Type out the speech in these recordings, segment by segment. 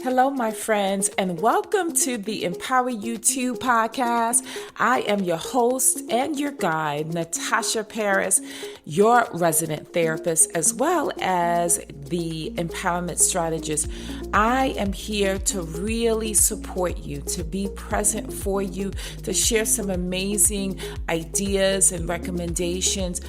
Hello, my friends, and welcome to the Empower You 2 podcast. I am your host and your guide, Natasha Paris, your resident therapist, as well as the empowerment strategist. I am here to really support you, to be present for you, to share some amazing ideas and recommendations,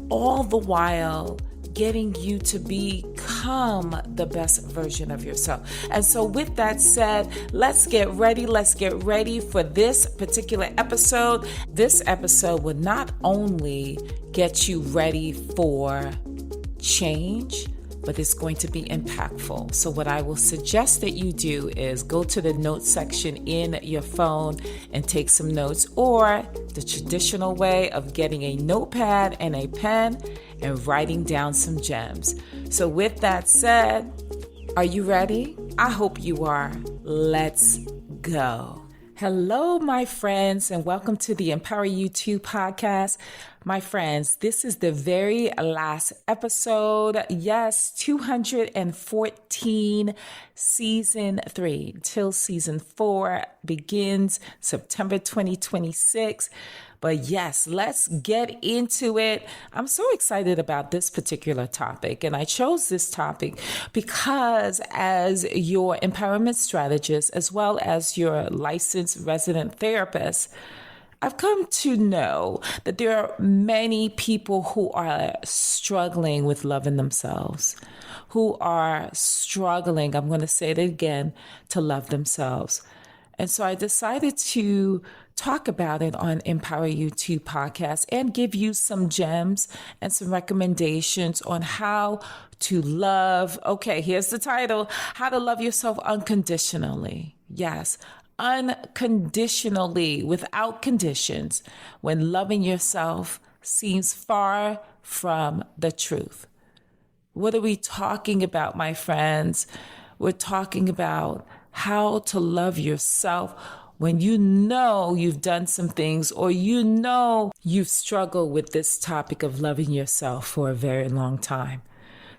all the while getting you to become the best version of yourself. And so with that said, let's get ready for this particular episode. This episode will not only get you ready for change, but it's going to be impactful. So what I will suggest that you do is go to the notes section in your phone and take some notes, or the traditional way of getting a notepad and a pen and writing down some gems. So with that said, are you ready? I hope you are. Let's go. Hello, my friends, and welcome to the Empower You 2 podcast. My friends, this is the very last episode. Yes, 214, season 3, till season 4 begins September 2026. But yes, let's get into it. I'm so excited about this particular topic. And I chose this topic because as your empowerment strategist, as well as your licensed resident therapist, I've come to know that there are many people who are struggling with loving themselves, who are struggling, I'm going to say it again, to love themselves. And so I decided to talk about it on Empower You 2 podcast and give you some gems and some recommendations on how to love. Okay, here's the title: How to Love Yourself Unconditionally. Yes, unconditionally, without conditions, when loving yourself seems far from the truth. What are we talking about, my friends? We're talking about how to love yourself when you know you've done some things, or you know you've struggled with this topic of loving yourself for a very long time.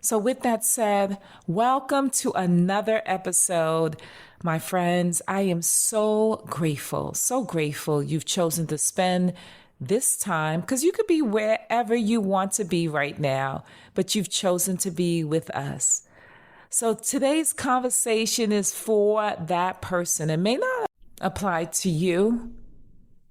So with that said, welcome to another episode. My friends, I am so grateful you've chosen to spend this time, because you could be wherever you want to be right now, but you've chosen to be with us. So today's conversation is for that person. It may not apply to you,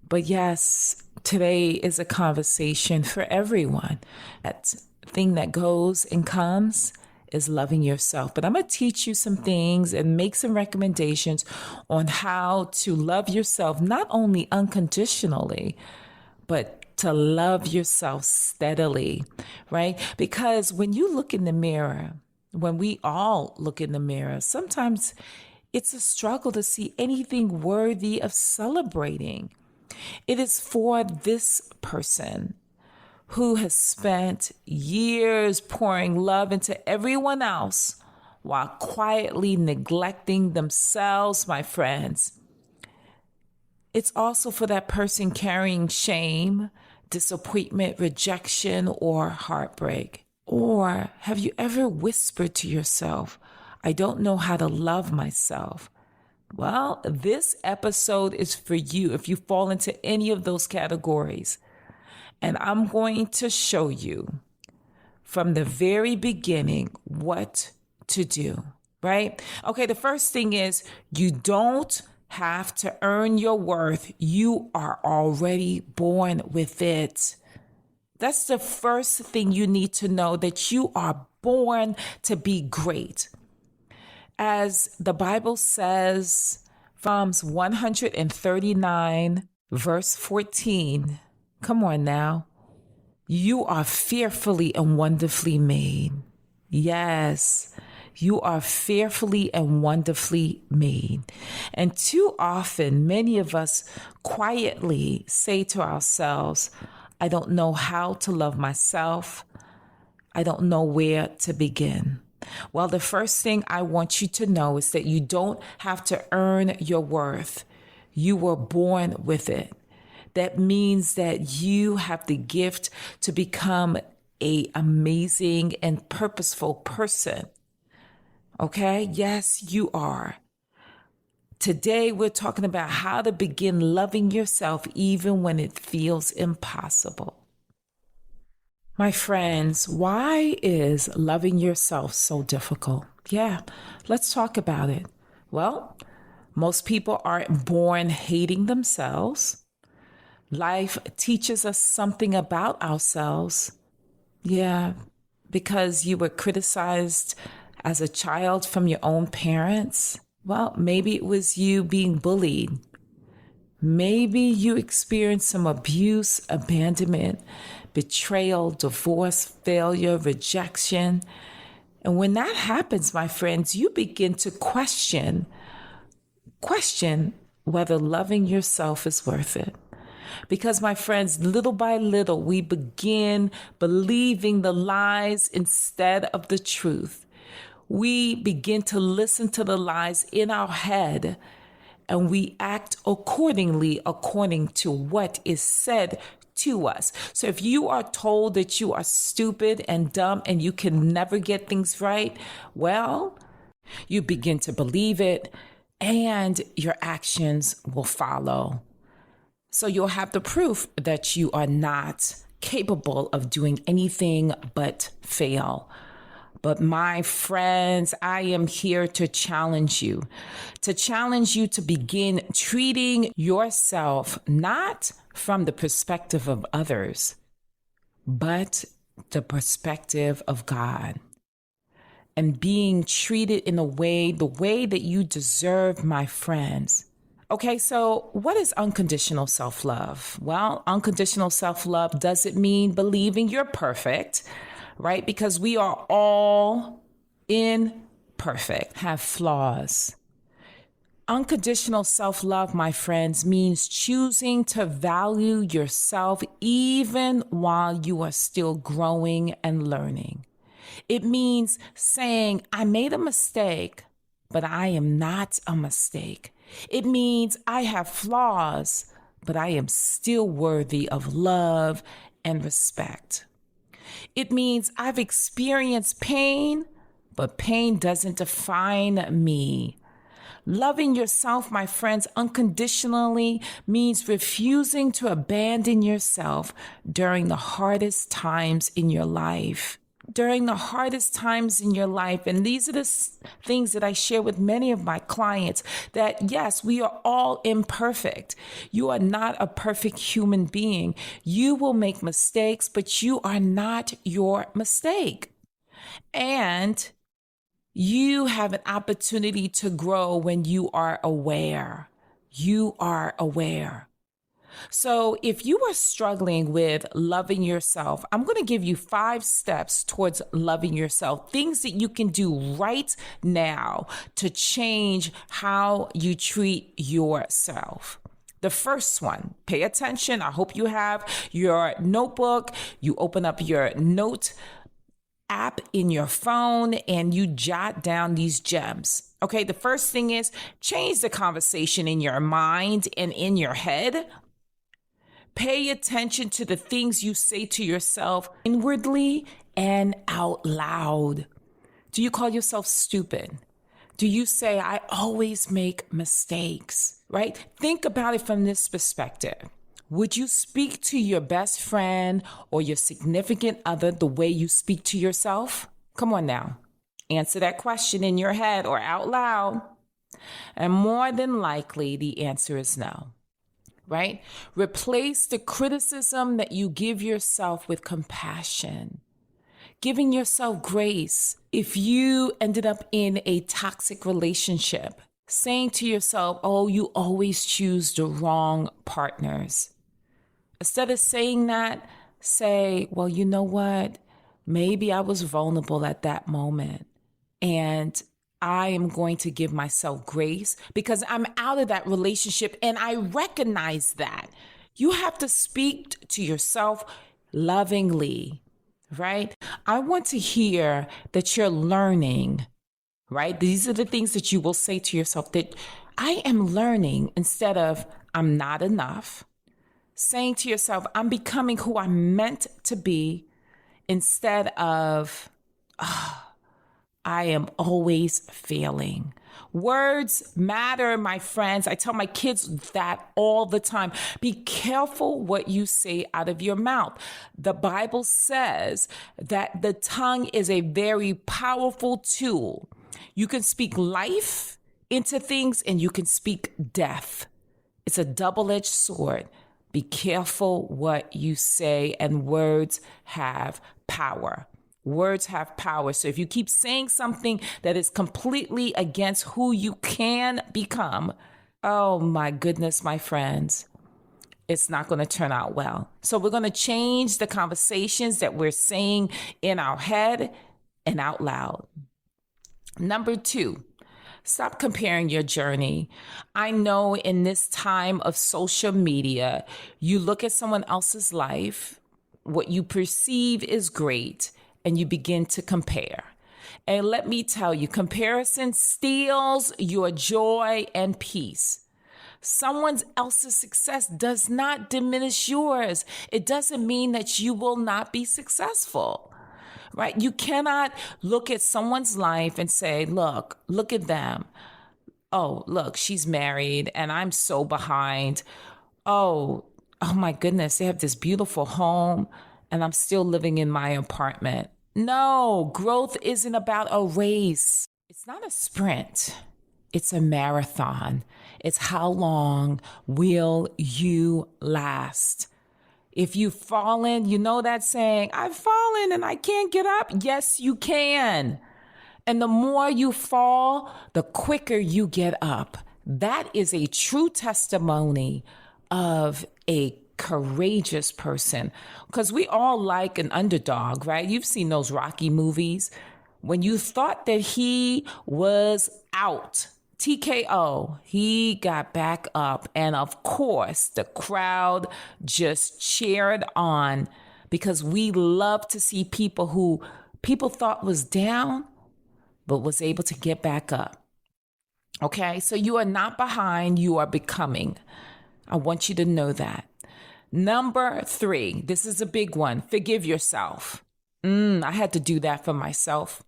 but yes, today is a conversation for everyone. That thing that goes and comes is loving yourself. But I'm going to teach you some things and make some recommendations on how to love yourself, not only unconditionally, but to love yourself steadily, right? Because when you look in the mirror, when we all look in the mirror, sometimes it's a struggle to see anything worthy of celebrating. It is for this person who has spent years pouring love into everyone else while quietly neglecting themselves, my friends. It's also for that person carrying shame, disappointment, rejection, or heartbreak. Or have you ever whispered to yourself, I don't know how to love myself? Well, this episode is for you if you fall into any of those categories. And I'm going to show you from the very beginning what to do, right? Okay, the first thing is you don't have to earn your worth. You are already born with it. That's the first thing you need to know, that you are born to be great. As the Bible says, Psalms 139, verse 14, come on now. You are fearfully and wonderfully made. Yes, you are fearfully and wonderfully made. And too often, many of us quietly say to ourselves, I don't know how to love myself. I don't know where to begin. Well, the first thing I want you to know is that you don't have to earn your worth. You were born with it. That means that you have the gift to become an amazing and purposeful person. Okay? Yes, you are. Today, we're talking about how to begin loving yourself even when it feels impossible. My friends, why is loving yourself so difficult? Yeah, let's talk about it. Well, most people aren't born hating themselves. Life teaches us something about ourselves. Yeah, because you were criticized as a child from your own parents. Well, maybe it was you being bullied. Maybe you experienced some abuse, abandonment, betrayal, divorce, failure, rejection. And when that happens, my friends, you begin to question whether loving yourself is worth it. Because, my friends, little by little, we begin believing the lies instead of the truth. We begin to listen to the lies in our head, and we act accordingly, according to what is said to us. So if you are told that you are stupid and dumb and you can never get things right, well, you begin to believe it and your actions will follow. So you'll have the proof that you are not capable of doing anything but fail. But my friends, I am here to challenge you to begin treating yourself not from the perspective of others, but the perspective of God. And being treated in the way that you deserve, my friends. Okay, so what is unconditional self-love? Well, unconditional self-love doesn't mean believing you're perfect, right? Because we are all imperfect, have flaws. Unconditional self-love, my friends, means choosing to value yourself even while you are still growing and learning. It means saying, I made a mistake, but I am not a mistake. It means I have flaws, but I am still worthy of love and respect. It means I've experienced pain, but pain doesn't define me. Loving yourself, my friends, unconditionally means refusing to abandon yourself during the hardest times in your life. During the hardest times in your life. And these are the things that I share with many of my clients, that yes, we are all imperfect. You are not a perfect human being. You will make mistakes, but you are not your mistake. And you have an opportunity to grow when you are aware. You are aware. So if you are struggling with loving yourself, I'm going to give you 5 steps towards loving yourself, things that you can do right now to change how you treat yourself. The first one, pay attention. I hope you have your notebook. You open up your note app in your phone and you jot down these gems. Okay, the first thing is change the conversation in your mind and in your head. Pay attention to the things you say to yourself inwardly and out loud. Do you call yourself stupid? Do you say, I always make mistakes, right? Think about it from this perspective. Would you speak to your best friend or your significant other the way you speak to yourself? Come on now. Answer that question in your head or out loud. And more than likely, the answer is no. Right? Replace the criticism that you give yourself with compassion, giving yourself grace. If you ended up in a toxic relationship, saying to yourself, oh, you always choose the wrong partners. Instead of saying that, say, well, you know what? Maybe I was vulnerable at that moment. And I am going to give myself grace because I'm out of that relationship and I recognize that. You have to speak to yourself lovingly, right? I want to hear that you're learning, right? These are the things that you will say to yourself, that I am learning, instead of I'm not enough. Saying to yourself, I'm becoming who I'm meant to be, instead of, I am always failing. Words matter, my friends. I tell my kids that all the time. Be careful what you say out of your mouth. The Bible says that the tongue is a very powerful tool. You can speak life into things and you can speak death. It's a double-edged sword. Be careful what you say, and words have power. Words have power. So if you keep saying something that is completely against who you can become, oh my goodness, my friends, it's not going to turn out well. So we're going to change the conversations that we're saying in our head and out loud. Number 2, stop comparing your journey. I know in this time of social media, you look at someone else's life, what you perceive is great, and you begin to compare. And let me tell you, comparison steals your joy and peace. Someone else's success does not diminish yours. It doesn't mean that you will not be successful, right? You cannot look at someone's life and say, look at them. Oh, look, she's married and I'm so behind. Oh my goodness, they have this beautiful home and I'm still living in my apartment. No, growth isn't about a race. It's not a sprint. It's a marathon. It's how long will you last? If you've fallen, you know that saying, I've fallen and I can't get up. Yes, you can. And the more you fall, the quicker you get up. That is a true testimony of a courageous person, because we all like an underdog, right? You've seen those Rocky movies. When you thought that he was out, TKO, he got back up. And of course, the crowd just cheered on, because we love to see people who people thought was down, but was able to get back up. Okay, so you are not behind, you are becoming. I want you to know that. Number 3, this is a big one. Forgive yourself. I had to do that for myself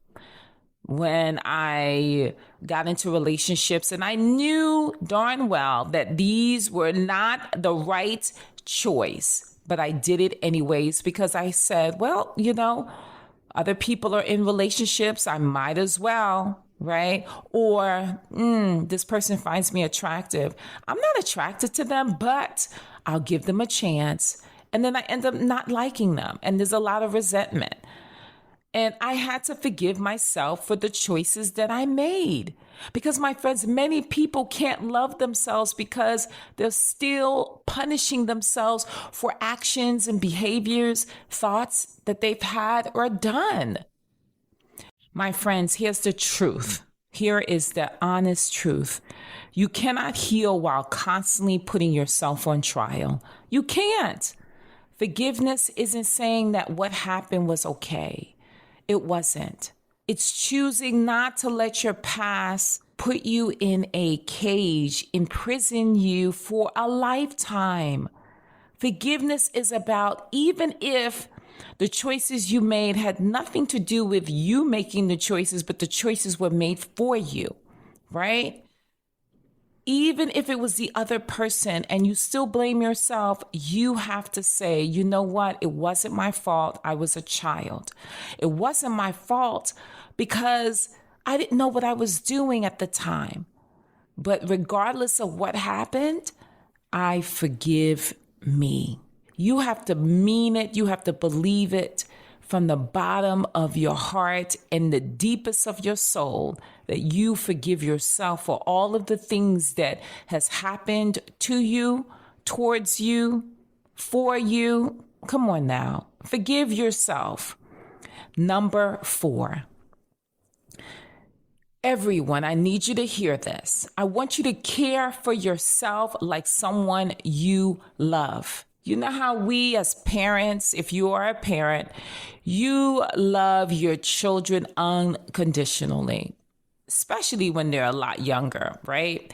when I got into relationships, and I knew darn well that these were not the right choice, but I did it anyways because I said, well, other people are in relationships, I might as well, right? Or this person finds me attractive. I'm not attracted to them, but I'll give them a chance. And then I end up not liking them. And there's a lot of resentment. And I had to forgive myself for the choices that I made. Because, my friends, many people can't love themselves because they're still punishing themselves for actions and behaviors, thoughts that they've had or done. My friends, here's the truth. Here is the honest truth. You cannot heal while constantly putting yourself on trial. You can't. Forgiveness isn't saying that what happened was okay. It wasn't. It's choosing not to let your past put you in a cage, imprison you for a lifetime. Forgiveness is about, even if the choices you made had nothing to do with you making the choices, but the choices were made for you, right? Even if it was the other person and you still blame yourself, you have to say, you know what? It wasn't my fault. I was a child. It wasn't my fault because I didn't know what I was doing at the time. But regardless of what happened, I forgive me. You have to mean it. You have to believe it from the bottom of your heart and the deepest of your soul that you forgive yourself for all of the things that has happened to you, towards you, for you. Come on now. Forgive yourself. Number 4. Everyone, I need you to hear this. I want you to care for yourself like someone you love. You know how we as parents, if you are a parent, you love your children unconditionally, especially when they're a lot younger, right?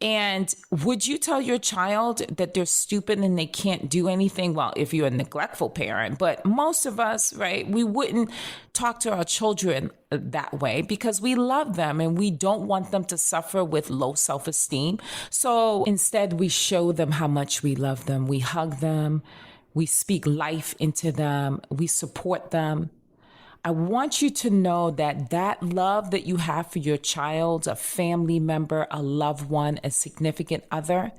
And would you tell your child that they're stupid and they can't do anything? Well, if you're a neglectful parent, but most of us, right, we wouldn't talk to our children that way because we love them and we don't want them to suffer with low self-esteem. So instead, we show them how much we love them. We hug them. We speak life into them. We support them. I want you to know that that love that you have for your child, a family member, a loved one, a significant other,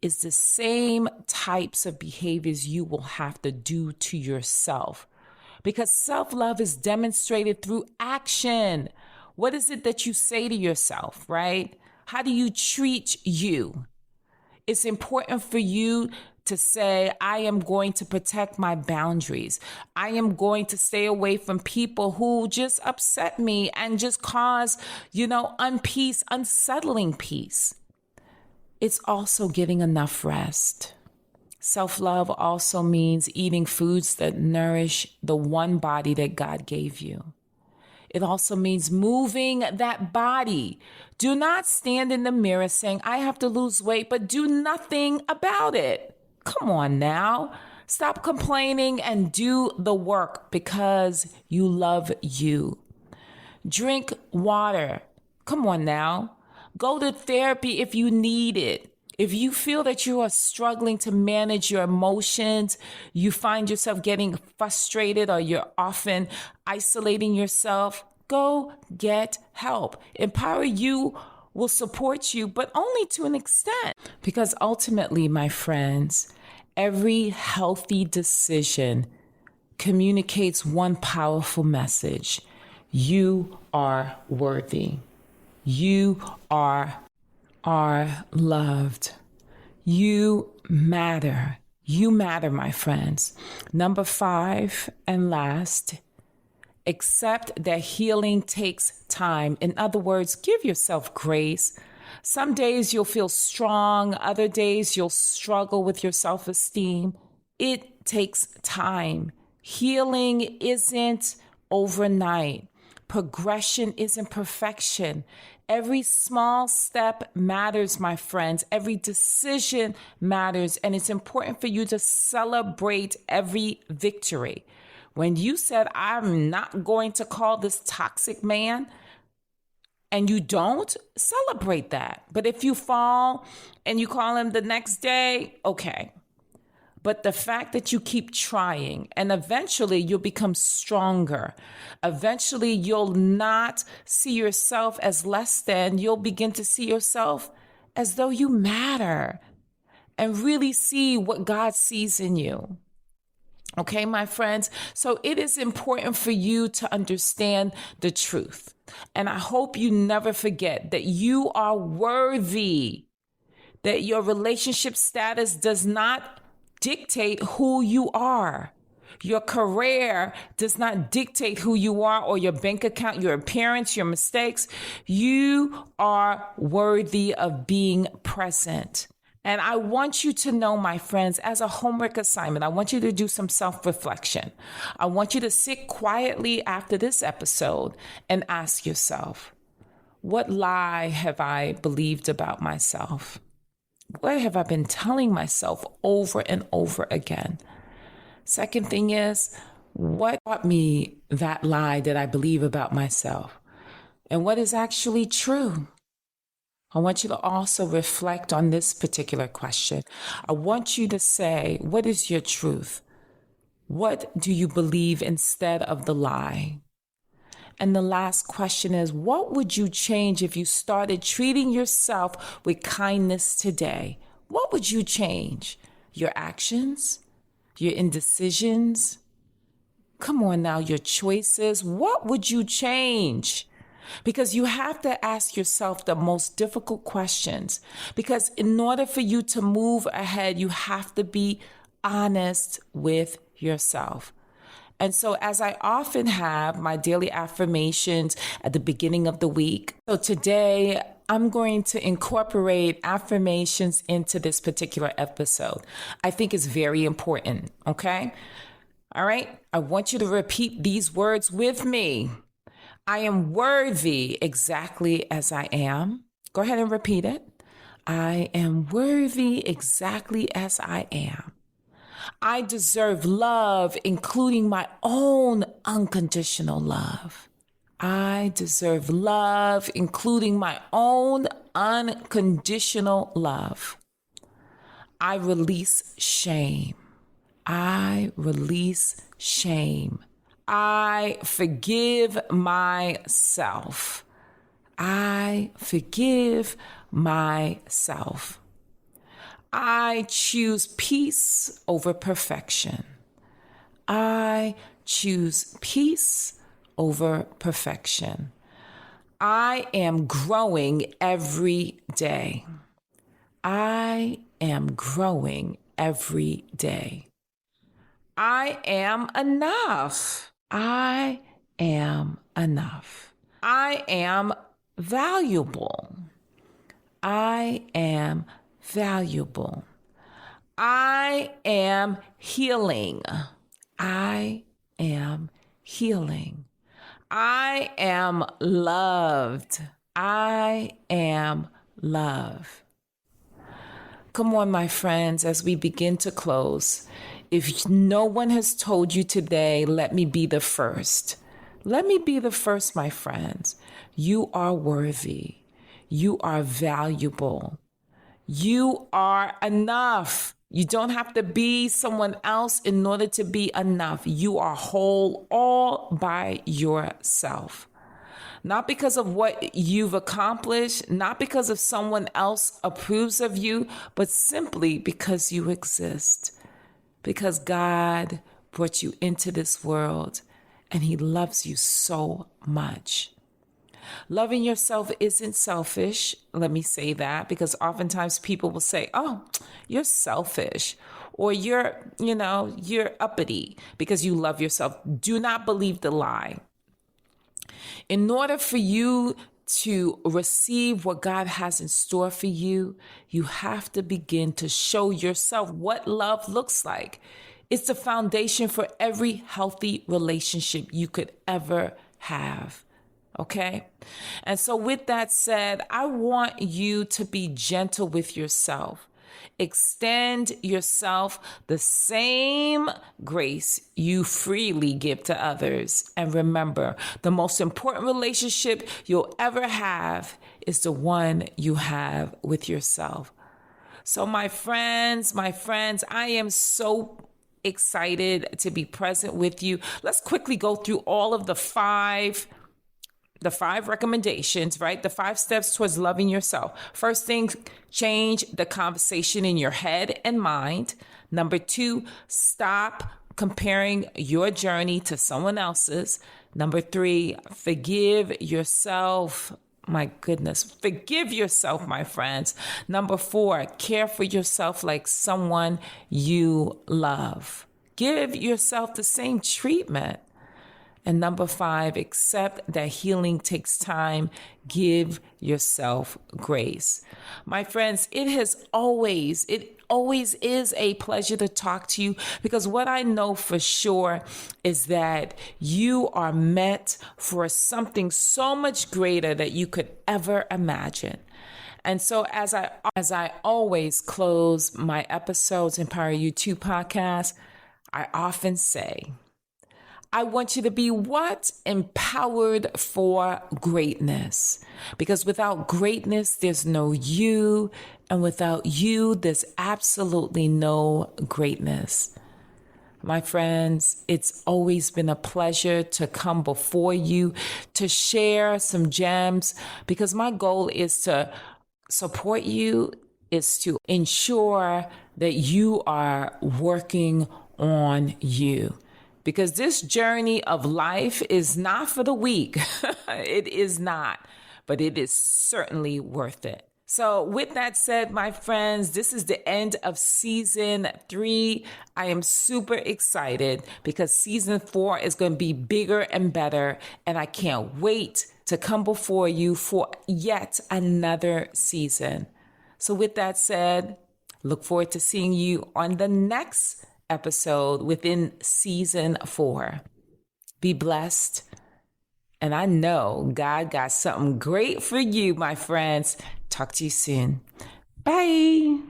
is the same types of behaviors you will have to do to yourself. Because self-love is demonstrated through action. What is it that you say to yourself, right? How do you treat you? It's important for you to say, I am going to protect my boundaries. I am going to stay away from people who just upset me and just cause, unpeace, unsettling peace. It's also getting enough rest. Self-love also means eating foods that nourish the one body that God gave you. It also means moving that body. Do not stand in the mirror saying, I have to lose weight, but do nothing about it. Come on now. Stop complaining and do the work because you love you. Drink water. Come on now. Go to therapy if you need it. If you feel that you are struggling to manage your emotions, you find yourself getting frustrated or you're often isolating yourself, go get help. Empower You will support you, but only to an extent. Because ultimately, my friends, every healthy decision communicates one powerful message. You are worthy. You are loved. You matter. You matter, my friends. Number 5 and last, accept that healing takes time. In other words, give yourself grace. Some days you'll feel strong. Other days you'll struggle with your self-esteem. It takes time. Healing isn't overnight. Progression isn't perfection. Every small step matters, my friends. Every decision matters. And it's important for you to celebrate every victory. When you said, I'm not going to call this toxic man, and you don't, celebrate that. But if you fall and you call him the next day, okay. But the fact that you keep trying and eventually you'll become stronger. Eventually you'll not see yourself as less than. You'll begin to see yourself as though you matter and really see what God sees in you. Okay, my friends. So it is important for you to understand the truth. And I hope you never forget that you are worthy, that your relationship status does not dictate who you are. Your career does not dictate who you are, or your bank account, your appearance, your mistakes. You are worthy of being present. And I want you to know, my friends, as a homework assignment, I want you to do some self-reflection. I want you to sit quietly after this episode and ask yourself, what lie have I believed about myself? What have I been telling myself over and over again? Second thing is, what taught me that lie that I believe about myself? And what is actually true? I want you to also reflect on this particular question. I want you to say, what is your truth? What do you believe instead of the lie? And the last question is, what would you change if you started treating yourself with kindness today? What would you change? Your actions? Your indecisions? Come on now, your choices. What would you change? Because you have to ask yourself the most difficult questions. Because in order for you to move ahead, you have to be honest with yourself. And so as I often have my daily affirmations at the beginning of the week, so today I'm going to incorporate affirmations into this particular episode. I think it's very important, okay? All right, I want you to repeat these words with me. I am worthy exactly as I am. Go ahead and repeat it. I am worthy exactly as I am. I deserve love, including my own unconditional love. I deserve love, including my own unconditional love. I release shame. I release shame. I forgive myself. I forgive myself. I choose peace over perfection. I choose peace over perfection. I am growing every day. I am growing every day. I am enough. I am enough. I am valuable. I am valuable. I am healing. I am healing. I am loved. I am love. Come on, my friends, as we begin to close. If no one has told you today, let me be the first. Let me be the first, my friends. You are worthy. You are valuable. You are enough. You don't have to be someone else in order to be enough. You are whole all by yourself. Not because of what you've accomplished, not because of someone else approves of you, but simply because you exist. Because God brought you into this world and He loves you so much. Loving yourself isn't selfish. Let me say that, because oftentimes people will say, oh, you're selfish, or you're uppity because you love yourself. Do not believe the lie. In order for you to receive what God has in store for you, you have to begin to show yourself what love looks like. It's the foundation for every healthy relationship you could ever have. Okay? And so with that said, I want you to be gentle with yourself. Extend yourself the same grace you freely give to others. And remember, the most important relationship you'll ever have is the one you have with yourself. So my friends, I am so excited to be present with you. Let's quickly go through all of the five recommendations, right? The 5 steps towards loving yourself. First thing, change the conversation in your head and mind. Number 2, stop comparing your journey to someone else's. Number 3, forgive yourself. My goodness, forgive yourself, my friends. Number 4, care for yourself like someone you love. Give yourself the same treatment. And number 5, accept that healing takes time. Give yourself grace. My friends, it always is a pleasure to talk to you, because what I know for sure is that you are meant for something so much greater that you could ever imagine. And so as I always close my episodes in Power You 2 podcast, I often say, I want you to be what? Empowered for greatness. Because without greatness, there's no you. And without you, there's absolutely no greatness. My friends, it's always been a pleasure to come before you to share some gems, because my goal is to support you, is to ensure that you are working on you. Because this journey of life is not for the weak. It is not, but it is certainly worth it. So with that said, my friends, this is the end of season 3. I am super excited because season 4 is going to be bigger and better. And I can't wait to come before you for yet another season. So with that said, look forward to seeing you on the next episode within season 4. Be blessed. And I know God got something great for you, my friends. Talk to you soon. Bye.